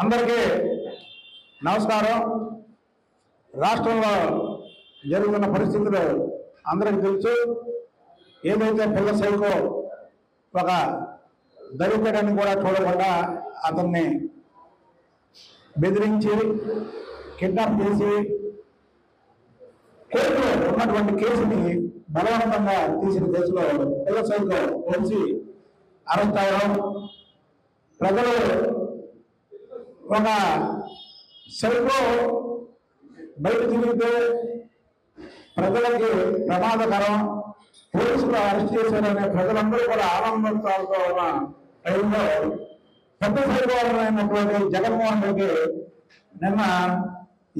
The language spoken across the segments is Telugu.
అందరికీ నమస్కారం. రాష్ట్రంలో జరుగుతున్న పరిస్థితులు అందరికీ తెలుసు. ఏదైతే పిల్ల సైకో ఒక దళితుడని కూడా చూడకుండా అతన్ని బెదిరించి కిడ్నాప్ చేసి కోర్టులో ఉన్నటువంటి కేసుని బలవంతంగా తీసిన కేసులో పిల్ల సైకో వచ్చి అరెస్ట్ అవ్వడం, ప్రజలు ఒక సైకో బయట తిరిగితే ప్రజలకి ప్రమాదకరం, పోలీసులు అరెస్ట్ చేశారనే ప్రజలందరూ కూడా ఆనందోత్సాహాలతో ఉన్న టైంలో పెద్ద సైకో అయినటువంటి జగన్మోహన్ రెడ్డి నిన్న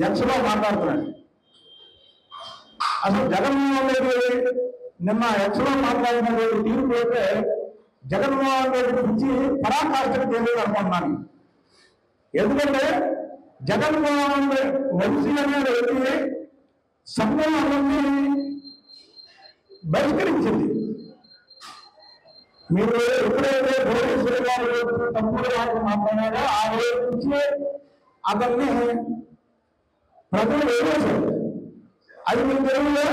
ఎక్స్లో మాట్లాడుతున్నాడు. అసలు జగన్మోహన్ రెడ్డి నిన్న ఎక్స్లో మాట్లాడినటువంటి తీర్పు అయితే జగన్మోహన్ రెడ్డి గురించి పరాకాష్ఠకు తెలియదు అనుకుంటున్నాను. ఎందుకంటే జగన్మోహన్ వంశీ అనే వ్యక్తి సమ్మేళనాన్ని బహిష్కరించింది. మీరు ఎప్పుడైతే భువనేశ్వరి గారు తప్పుడు మాట్లాడారో ఆ రోజు నుంచి అతన్ని ప్రజలు వేసేశారు. అది మీకు తెలియదు.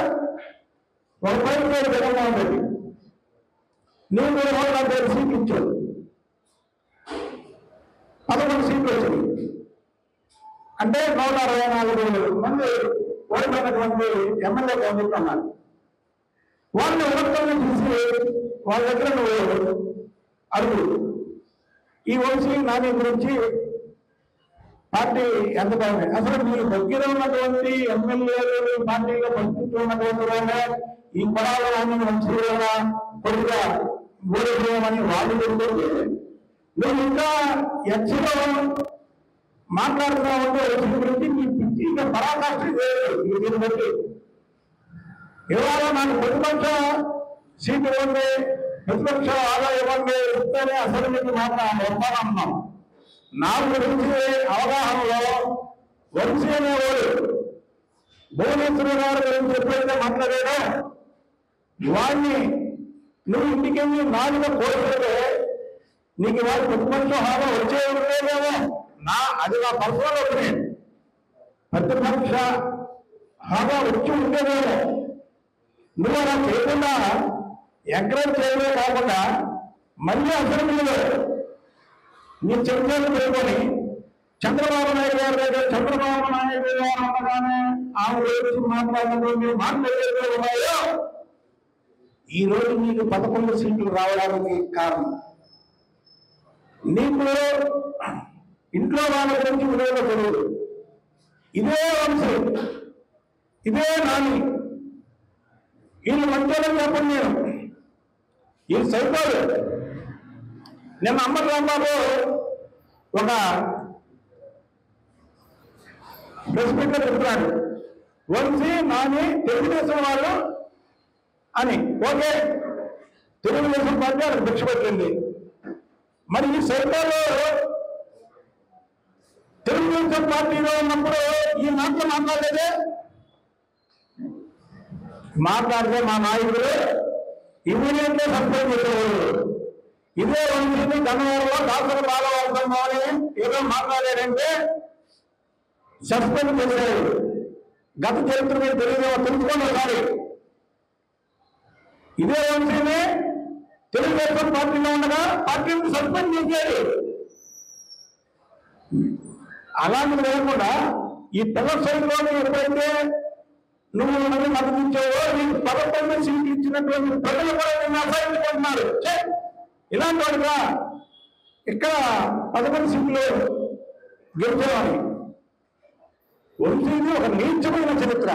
ఒక పైన పేరు జగన్మోహన్ రెడ్డి, నేను కూడా పేరు సీట్లు ఇచ్చాడు, 11 సీట్లు వచ్చాయి. అంటే 164 మంది ఓడిపోయినటువంటి ఎమ్మెల్యే క్యాండిడేట్లు ఉన్నారు. వాళ్ళు ఓట్లను చూసి వాళ్ళ దగ్గర నువ్వు అడుగు, ఈ వంశీ నాని గురించి పార్టీ ఎంత బాగుంది, అసలు మీరు దగ్గర ఉన్నటువంటి ఎమ్మెల్యేలు పార్టీలో పంచుతున్నటువంటి వాళ్ళు ఈ పడాలని వంశీ కొద్దిగా ఓడిపోయామని వాళ్ళు చెబుతుంటే నువ్వు ఇంకా ఎచ్చలో మాట్లాడుతున్నావు అంటే వంశీ గురించి మీ పిచ్చి ఇంకా పరాకాష్ఠ దీన్ని బట్టి ఇవాళ నాకు ప్రతిపక్ష సీటు ఇవ్వండి, ప్రతిపక్ష ఆదాయం ఇవ్వండి, ఇస్తేనే అసలు మీకు మాట్లాడుతున్నాం. నా గురించి అవగాహనలో వంశీ అనేవాడు భువనేశ్వరి గారి గురించి ఎప్పుడైతే మాట్లాడాడో వాడిని నువ్వు ఇంటికెళ్ళి 4 కోరికలే నీకు వాడు ప్రతిపక్ష హోదా వచ్చే ఉండేదేమో. అది నా పర్సనల్ ఒపీనియన్. ప్రతిపక్ష హోదా వచ్చి ఉండేదేమో. నువ్వు అలా చేయకుండా ఎంకరేజ్ చేయడమే కాకుండా మళ్ళీ అసెంబ్లీలో నీ చర్చలు పెట్టుకొని చంద్రబాబు నాయుడు గారి దగ్గర చంద్రబాబు నాయుడు గారు అనగానే ఆమె గురించి మాట్లాడినటువంటి మాట్లాడేదో ఉన్నాయో ఈ రోజు నీకు 11 సీట్లు రావడానికి కారణం నీకు ఇంట్లో వాళ్ళ గురించి విలువ తెలియదు. ఇదే వంశీ, ఇదే నాని, వీళ్ళు మంచోళ్ళని చెప్పండి. నేను ఈ సైకోలు నిన్న అమ్మర్ రాంబాబు ఒక ప్రెస్ మీట్ లో చెప్తున్నాడు, వంశీ నాని తెలుగుదేశం వాళ్ళు అని. ఓకే, తెలుగుదేశం పార్టీ వాళ్ళకి భిక్ష పెట్టింది. మరి ఈ సైకోలు తెలుగుదేశం పార్టీలో ఉన్నప్పుడు ఈ మాటలు మాట్లాడలేదే. మాట్లాడితే మా నాయకుడు ఇమీడియట్గా సస్పెండ్ చేసేవాడు. ఇదే వంశీని గన్నవరంలో దాసరి బాలవర్ధన్ అని ఏదో మాట్లాడారంటే సస్పెండ్ చేశారు. గత చరిత్ర మీద తెలియదేమో, తెలుసుకోండి ఒకసారి. ఇదే వంశీని తెలుగుదేశం పార్టీలో ఉండగా పార్టీని సస్పెండ్ చేశారు. అలాంటిది లేకుండా ఈ పిల్ల సైడ్లోని ఎప్పుడైతే నువ్వు నన్ను మద్దతించావో నీకు 11 సీట్లు ఇచ్చినటువంటి ప్రజలు కూడా నిన్ను అసహించుకుంటున్నారు. ఇలాంటి వాడిగా ఇక్కడ 11 సీట్లు గెలిచేవాడి వంశీది ఒక నీచమైన చరిత్ర.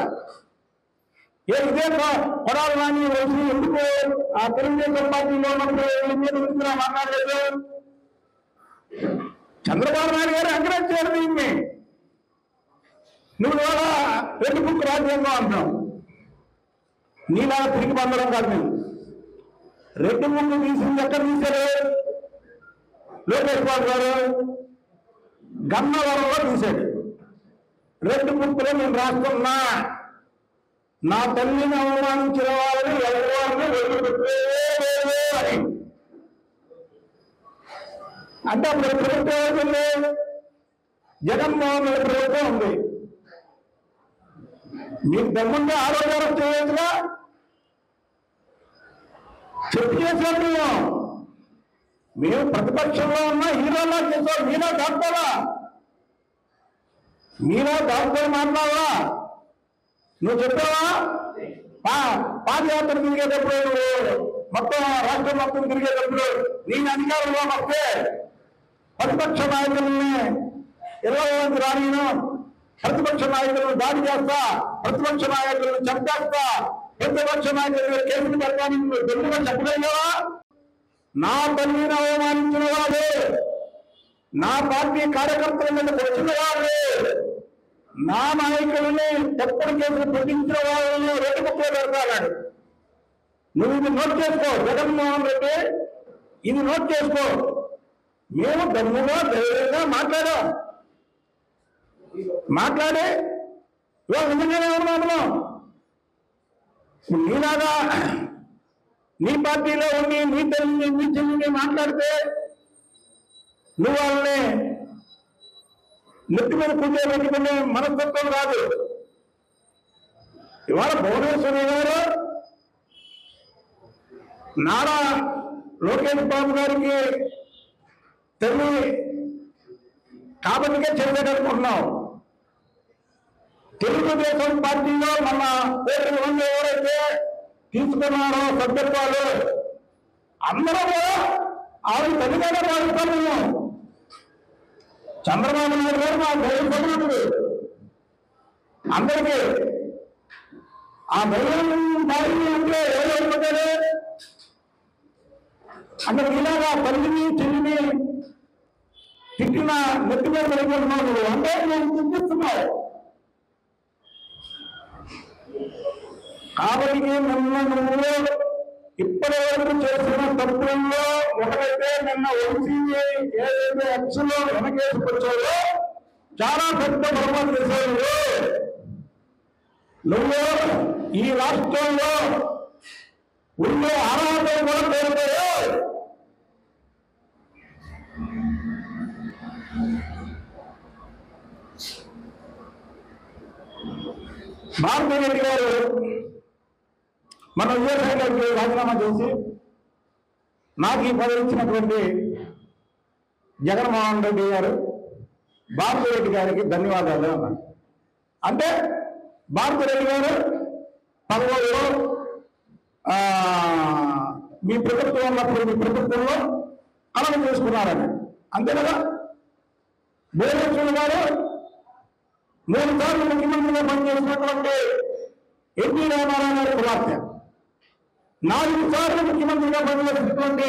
ఇదే కొడాలి నాని వంశీ ఎందుకు ఆ తెలుగుదేశం పార్టీలో ఉన్నప్పుడు మాట్లాడలేదు? చంద్రబాబు నాయుడు గారు ఎంకరేజ్ చేయడం దీన్ని. నువ్వు ఇవాళ రెడ్డి బుక్ రాజ్యాంగం అంటున్నావు. నీలాగా తిరిగి పొందడం కాదు. నేను రెడ్డి బుక్ తీసింది ఎక్కడ తీశారు? లోకేష్ బాబు గారు గన్నవరంలో తీశాడు. రెడ్డి బుక్లో నేను రాస్తున్నా, నా తల్లిని అవమానించిన వాళ్ళని ఎవరిని వదిలిపెట్టేదే అని. అంటే అప్పుడు ప్రభుత్వం జగన్మోహన్ రెడ్డి ప్రభుత్వం ఉంది. మీకు దమ్ముంటే ఆరోగ్యం చేయొచ్చుగా, చెప్పు చేశారు. మేము ప్రతిపక్షంలో ఉన్న హీరోలా చేసాం. మీరా దాక్కోలా, మీరా దాక్కొని మాట్లాడవా? నువ్వు చెప్పావా? పాదయాత్ర తిరిగేటప్పుడు, మొత్తం రాష్ట్రం మొత్తం తిరిగేటప్పుడు నేను అధికారంలో వస్తే ప్రతిపక్ష నాయకుల్ని 20 మంది రానిను, ప్రతిపక్ష నాయకులను దాడి చేస్తా, ప్రతిపక్ష నాయకులను చంపేస్తా, ప్రతిపక్ష నాయకులు కేసులు పెట్టడానికి దొంగగా చెప్పగలిగావా? నా తల్లిని అవమానించిన వాడు, నా పార్టీ కార్యకర్తల మీద వచ్చిన వాడు, నా నాయకులని తప్పుడు కేసులు పెట్టించిన వాళ్ళని రెడ్డి ముక్కలు పెడతాడు. నువ్వు ఇది నోట్ చేసుకో జగన్మోహన్ రెడ్డి, ఇది నోట్ చేసుకో. మేము దమ్ముగా ధైర్యంగా మాట్లాడి ఇవాళ నిజంగానే ఉన్నాము. నీలాగా నీ పార్టీలో ఉండి నీ తల్లిని నీ చెల్లిని మాట్లాడితే నువ్వు వాళ్ళని నెత్తి మీద కూర్చోబెట్టుకునే మనస్తత్వం రాదు. ఇవాళ భువనేశ్వరి గారు నారా లోకేష్ బాబు గారికి తల్లి కాబట్టిగా చేయలేదనుకుంటున్నాం. తెలుగుదేశం పార్టీలో మన కోటి మంది ఎవరైతే తీసుకున్నారో సభ్యత్వాలు అందరూ ఆవిడ తల్లిగానే భావిస్తాం. మేము చంద్రబాబు నాయుడు గారు మా ధైర్యపడుతుంది. అందరికీ ఆ ధైర్యం భార్య అంటే ఎవరైపోతారు అంటే ఇలాగా తల్లిని చెల్లిని తిట్టిన నెత్తి మీద వెళ్ళిపోతున్నావు అంటే నేను చింతిస్తున్నావు. కాబట్టి నువ్వు ఇప్పటి వరకు చేసిన తప్పుల్లో ఒకటైతే నిన్న ఓసీబీ ఏదైతే ఎక్స్లో వెనకేసుకొచ్చావో చాలా పెద్ద పొరపాటు చేశావు. నువ్వు ఈ రాష్ట్రంలో ఉండే అర్హతలు కూడా కోల్పోయావు. భారతీరెడ్డి గారు మన విజయసాయికి రాజీనామా చేసి నాకు ఈ పదవి ఇచ్చినటువంటి జగన్మోహన్ రెడ్డి గారు భారతీరెడ్డి గారికి ధన్యవాదాలు అన్నారు. అంటే భారతీరెడ్డి గారు పదవుల్లో మీ ప్రభుత్వం ఉన్నప్పుడు మీ ప్రభుత్వంలో అమలు చేసుకున్నారని అంతే కదా. భువనేశ్వరి గారు 3 సార్లు ముఖ్యమంత్రిగా పనిచేసినటువంటి ఎన్టీ రామారావు గారి కుమార్తె, 4 సార్లు ముఖ్యమంత్రిగా పనిచేసినటువంటి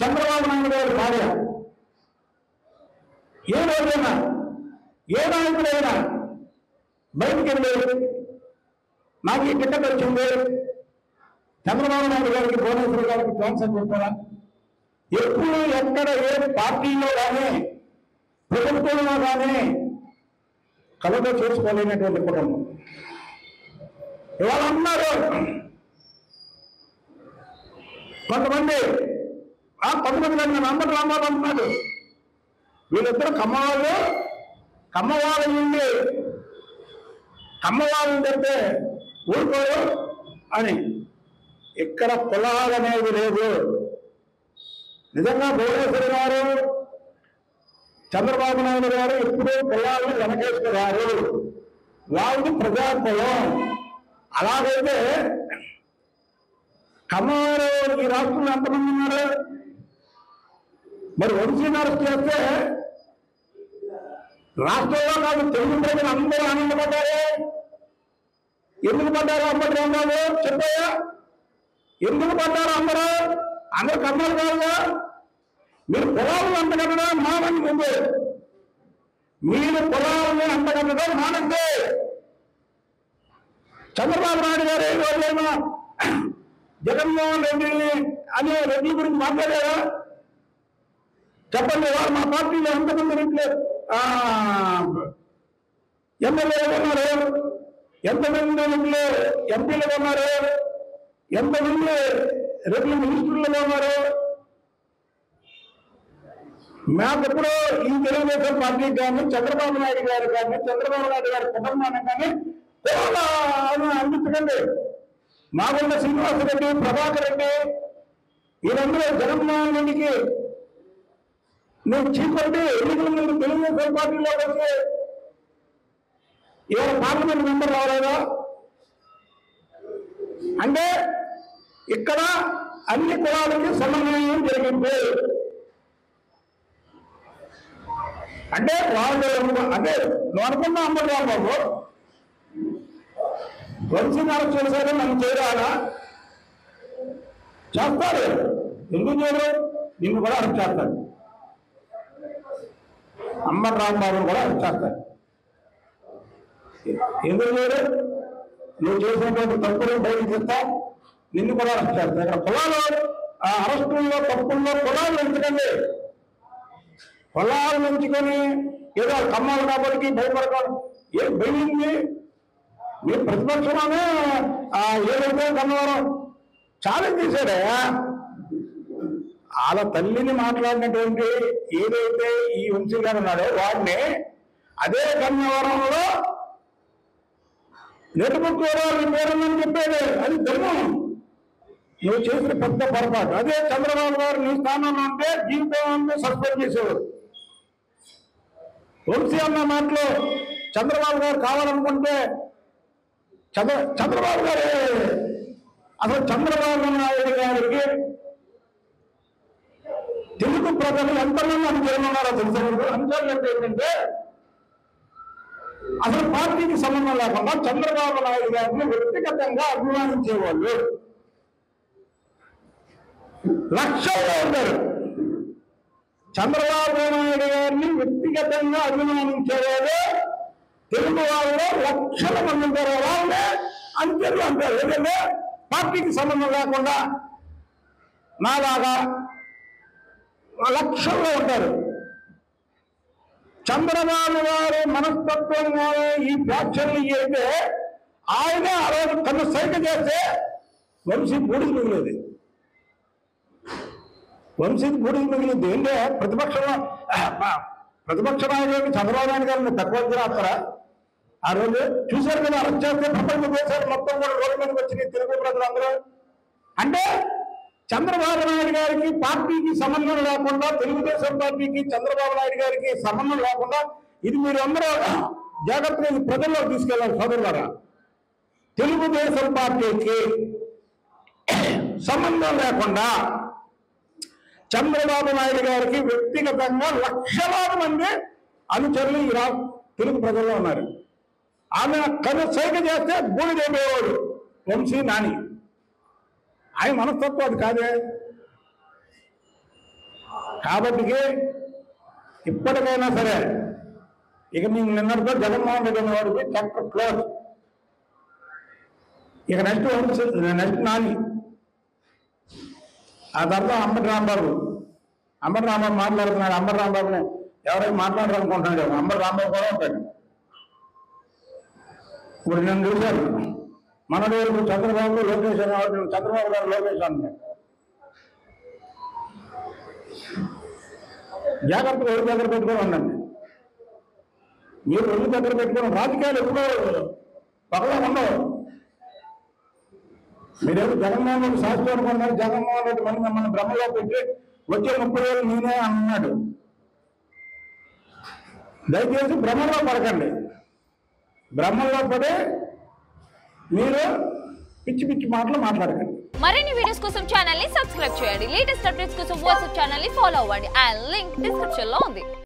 చంద్రబాబు నాయుడు గారి భార్య. ఏ రోజైనా ఏ నాయకుడైనా బయటికి వెళ్ళి నాకు ఈ టికెట్ వచ్చింది చంద్రబాబు నాయుడు గారికి భువనేశ్వరి గారికి థ్యాంక్స్ అని చెప్పారా? ఎప్పుడు ఎక్కడ ఏ పార్టీలో కానీ ప్రభుత్వంలో కానీ కలతో చేసుకోలేనటువంటి కుటుంబం. ఇవాళ అన్నారు కొంతమంది నన్ను అందరూ రామాలన్నాడు. వీళ్ళిద్దరు కమ్మవాళ్ళు ఉండి కమ్మవాళ్ళని చెప్తే ఊరుకోరు అని. ఇక్కడ కులాలు అనేది లేదు. నిజంగా భువనేశ్వరి గారు చంద్రబాబు నాయుడు గారు ఎప్పుడూ కులాలను వెనకేసుకున్నారు. వాళ్ళది ప్రజాకులం. అలాగైతే కమ్మవారు ఈ రాష్ట్రంలో ఎంతమంది ఉన్నారు? మరి వంశీని అరెస్ట్ చేస్తే రాష్ట్రంలో కాదు తెలుగు ప్రజలు అందరూ ఆనందపడ్డారు. ఎందుకు పడ్డారు అప్పటి రామాలు చెప్పాయా? ఎందుకు పడ్డారు అందరూ కమ్మలు కాదుగా. మీరు పొలాలను అంటగట్టడం మానండి. ముందు మీరు పొలాలని అంటగట్టడం మానండి. చంద్రబాబు నాయుడు గారు ఏ రోజైనా జగన్మోహన్ రెడ్డిని అనే రెడ్డి గురించి మాట్లాడారా? చెప్పండి. వారు మా పార్టీలో ఎంతమంది రెడ్లు ఎమ్మెల్యేలు ఉన్నారు, ఎంతమంది రెడ్లు ఎంపీలు ఉన్నారు, ఎంతమంది రెడ్లు మినిస్టర్లు ఉన్నారు? మాకెప్పుడు ఈ తెలుగుదేశం పార్టీ కానీ చంద్రబాబు నాయుడు గారు కానీ చంద్రబాబు నాయుడు గారి కుటుంబాన్ని కానీ అందించకండి. మాగుండ శ్రీనివాసరెడ్డి, ప్రభాకర్ రెడ్డి వీరందరూ జగన్మోహన్ రెడ్డికి నువ్వు చీకొట్టి ఎన్నికల ముందు తెలుగుదేశం పార్టీలో వచ్చి ఇవాళ పార్లమెంట్ మెంబర్ రావలేదా అంటే ఇక్కడ అన్ని కులాలకి సమన్వయం జరిగింది. అంటే వాళ్ళు అంటే నువ్వు అనుకున్నా అమ్మరావు బాబు వంశీనాలు చేశారు, నన్ను చేయాలా చేస్తారు. ఎందుకు చేయరు? నిన్ను కూడా అరెస్ట్ చేస్తారు. అంబటి రాంబాబును కూడా అరెస్ట్ చేస్తారు. ఎందుకు చేయరు? నువ్వు చేసినటువంటి తప్పులు బయటకు చెప్తావు, నిన్ను కూడా అరెస్ట్ చేస్తారు. ఇక్కడ కులాలు అరెస్టుల్లో తప్పుల్లో కులాలు ఎంచుకండి. పొలాలు నుంచుకొని ఏదో కమ్మాలు కాబట్టి భయపడతాడు. ఏం భయింది? మీరు ప్రతిపక్షంలోనే ఏదైతే కన్నవరం ఛాలెంజ్ చేశాడే వాళ్ళ తల్లిని మాట్లాడినటువంటి ఏదైతే ఈ వంశీ గారు ఉన్నాడో వాడిని అదే కన్నవరంలో నెట్టుముక్కూరు పేరుందని చెప్పేది. అది ధర్మం. నువ్వు చేసిన పెద్ద పొరపాటు. అదే చంద్రబాబు గారు నీ స్థానంలో ఉంటే జీవితం సస్పెండ్ చేసేవారు. వంశీ అన్న మాటలో చంద్రబాబు గారు కావాలనుకుంటే చంద్రబాబు గారు అసలు చంద్రబాబు నాయుడు గారికి తెలుగు ప్రజలు ఎంతమంది అనుకూలన్నారో తెలుసు. అంశాలు ఏంటంటే అసలు పార్టీకి సంబంధం లేకుండా చంద్రబాబు నాయుడు గారిని వ్యక్తిగతంగా అభిమానించేవాళ్ళు లక్షల్లో ఉంటారు. చంద్రబాబు నాయుడు గారిని వ్యక్తిగతంగా అభిమానించేవాళ్ళు తెలుగు వాళ్ళు లక్షల మంది ఉంటారు. వాళ్ళే అంతేలు అంటారు. ఎందుకంటే పార్టీకి సంబంధం లేకుండా నాలాగా లక్షల్లో ఉంటారు. చంద్రబాబు గారు మనస్తత్వంగా ఈ వ్యాఖ్యలు అయితే ఆయనే ఆ రోజు కన్ను సైక చేస్తే వంశీ బూడిది మిగిలేదు. వంశీకి బూడిది మిగిలింది. ఏంటంటే ప్రతిపక్ష నాయకుడికి చంద్రబాబు నాయుడు గారిని తక్కువ రాస్తారా? ఆ రోజు చూశారు కదా, అరెస్ట్ చేస్తే ప్రపంచ దేశాలు మొత్తం కూడా రోడ్డు మీదకి వచ్చినాయి తెలుగు ప్రజలందరూ. అంటే చంద్రబాబు నాయుడు గారికి పార్టీకి సంబంధం లేకుండా, తెలుగుదేశం పార్టీకి చంద్రబాబు నాయుడు గారికి సంబంధం లేకుండా ఇది మీరు అందరూ జాగ్రత్తగా ప్రజల్లో తీసుకెళ్ళాలి. సోదరులారా, తెలుగుదేశం పార్టీకి సంబంధం లేకుండా చంద్రబాబు నాయుడు గారికి వ్యక్తిగతంగా లక్షలాది మంది అనుచరులు ఈ తెలుగు ప్రజల్లో ఉన్నారు. ఆమె కను సైక చేస్తే బూడిదేవాడు వంశీ నాని. ఆయన మనస్తత్వం అది కాదే. కాబట్టి ఇప్పటికైనా సరే ఇక మీకు నిన్నటితో జగన్మోహన్ రెడ్డి వాడికి చాప్టర్ క్లోజ్. ఇక నెక్స్ట్ నాని, ఆ తర్వాత అంబటి రాంబాబు మాట్లాడుతున్నాడు. అంబటి రాంబాబుని ఎవరైనా మాట్లాడాలనుకుంటున్నాడు. అంబటి రాంబాబు కూడా ఉంటాడు. ఇప్పుడు నేను చూశాను మనదేవుడు చంద్రబాబు లోకేష్ అనేవాడు. చంద్రబాబు గారు లోకేష్ అంటున్నాడు. జాగ్రత్తగా ఒళ్ళు దగ్గర పెట్టుకొని ఉండండి. మీరు ఒళ్ళు దగ్గర పెట్టుకుని రాజకీయాలు ఎప్పుడూ పగలా ఉండవు. మీరేదో జగన్మోహన్ రెడ్డి శాస్త్రం అనుకున్నారు. జగన్మోహన్ రెడ్డి మళ్ళీ మిమ్మల్ని బ్రహ్మలో పెట్టి వచ్చే 30,000 నేనే అన్నాడు. దయచేసి భ్రమలో పడకండి. భ్రమలో పడి మీరు పిచ్చి పిచ్చి మాటలు మాట్లాడకండి. మరిన్ని వీడియోస్ కోసం ఛానల్ ని సబ్స్క్రైబ్ చేయండి. లేటెస్ట్ అప్డేట్స్ కోసం వాట్సాప్ ఛానల్ ని ఫాలో అవ్వండి. ఆ లింక్ డిస్క్రిప్షన్ లో ఉంది.